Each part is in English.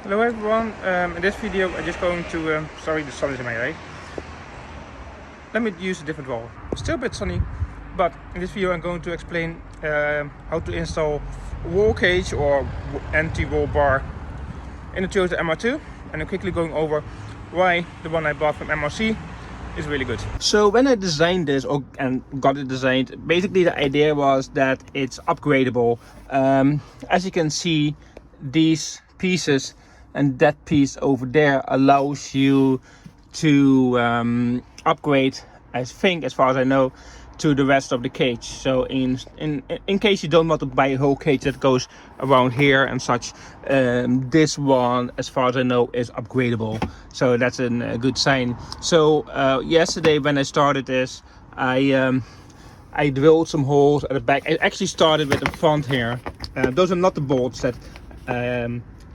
Hello everyone, in this video I'm just going to, sorry the sun is in my eye. Let me use a different wall. Still a bit sunny, but in this video I'm going to explain how to install a wall cage or anti-roll bar in the Toyota MR2. And I'm quickly going over why the one I bought from MRC is really good. So when I designed this and got it designed, basically the idea was that it's upgradable. As you can see, these pieces and that piece over there allows you to upgrade, I think, as far as I know, to the rest of the cage. So in case you don't want to buy a whole cage that goes around here and such, this one, as far as I know, is upgradable. So that's a good sign. So yesterday when I started this, I drilled some holes at the back. I actually started with the front here. Those are not the bolts that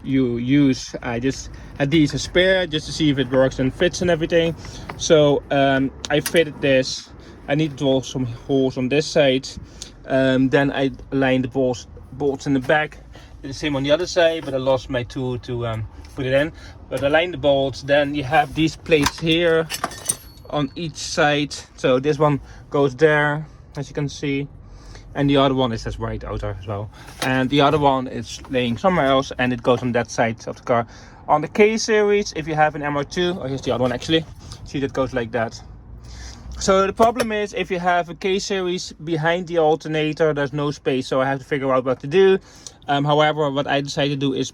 you use. I just had these as spare just to see if it works and fits and everything. So I fitted this. I need to drill some holes on this side. Then I aligned the bolts in the back. Did the same on the other side, but I lost my tool to put it in. But I aligned the bolts. Then you have these plates here on each side. So this one goes there, as you can see, and the other one is this right outer as well, and the other one is laying somewhere else and it goes on that side of the car. On the K series, if you have an MR2, or here's the other one actually, see, that goes like that. So the problem is, if you have a K series behind the alternator, there's no space, so I have to figure out what to do. However, what I decided to do is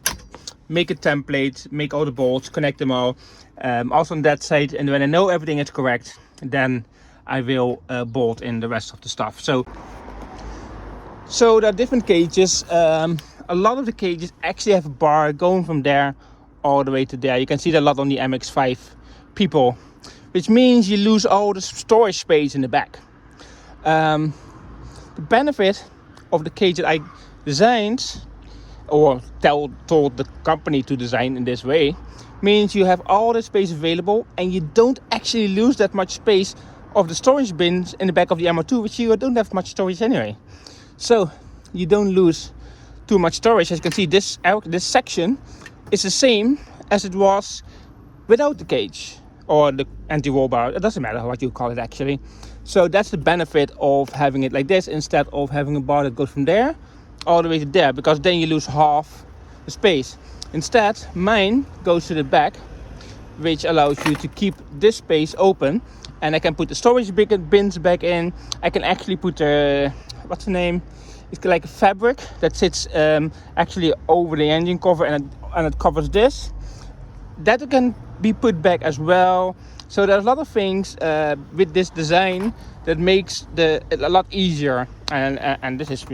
make a template, make all the bolts, connect them all, also on that side, and when I know everything is correct, then I will bolt in the rest of the stuff. So there are different cages. A lot of the cages actually have a bar going from there all the way to there. You can see that a lot on the MX-5 people, which means you lose all the storage space in the back. The benefit of the cage that I designed, or told the company to design in this way, means you have all the space available and you don't actually lose that much space of the storage bins in the back of the MR2, which you don't have much storage anyway. So you don't lose too much storage. As you can see, this section is the same as it was without the cage or the anti-roll bar. It doesn't matter what you call it actually. So that's the benefit of having it like this instead of having a bar that goes from there all the way to there, because then you lose half the space. Instead, mine goes to the back, which allows you to keep this space open, and I can put the storage bins back in. I can actually put the, what's the name? It's like a fabric that sits actually over the engine cover, and it covers this. That can be put back as well. So there's a lot of things with this design that makes it a lot easier, and this is,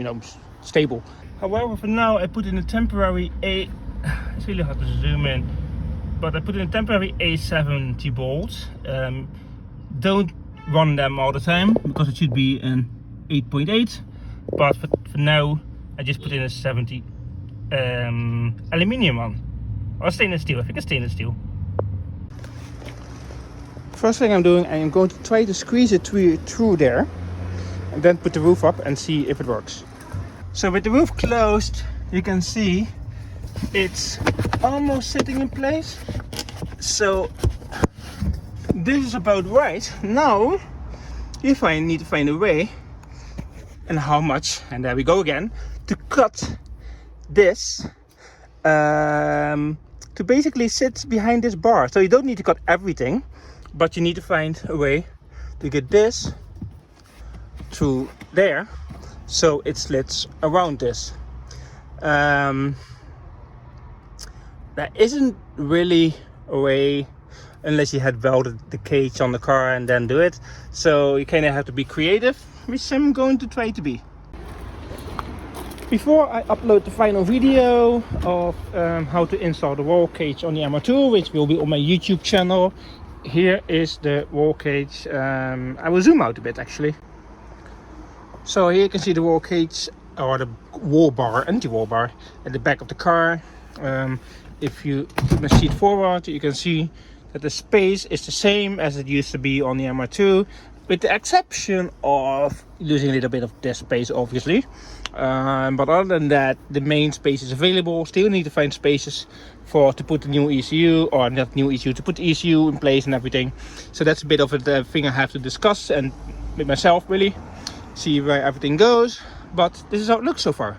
stable. However, for now I put in a temporary it's really hard to zoom in, but I put in a temporary A70 bolts. Don't run them all the time because it should be an 8.8, but for now I just put in a 70 aluminium one, or stainless steel. I think it's stainless steel. First thing I'm doing, I am going to try to squeeze it through there and then put the roof up and see if it works. So with the roof closed, you can see it's almost sitting in place. So this is about right. Now, if I need to find a way, and how much, and there we go again, to cut this to basically sit behind this bar. So you don't need to cut everything, but you need to find a way to get this through there so it slits around this. There isn't really a way unless you had welded the cage on the car and then do it. So you kind of have to be creative, which I'm going to try to be. Before I upload the final video of how to install the roll cage on the MR2, which will be on my YouTube channel, here is the roll cage. I will zoom out a bit actually. So here you can see the roll cage, or the wall bar, anti-roll bar, at the back of the car. If you put my seat forward, you can see that the space is the same as it used to be on the MR2, with the exception of losing a little bit of desk space, obviously. But other than that, the main space is available. Still need to find spaces to put the new ECU, or not new ECU, to put the ECU in place and everything. So that's a bit of a thing I have to discuss and with myself, really see where everything goes. But this is how it looks so far.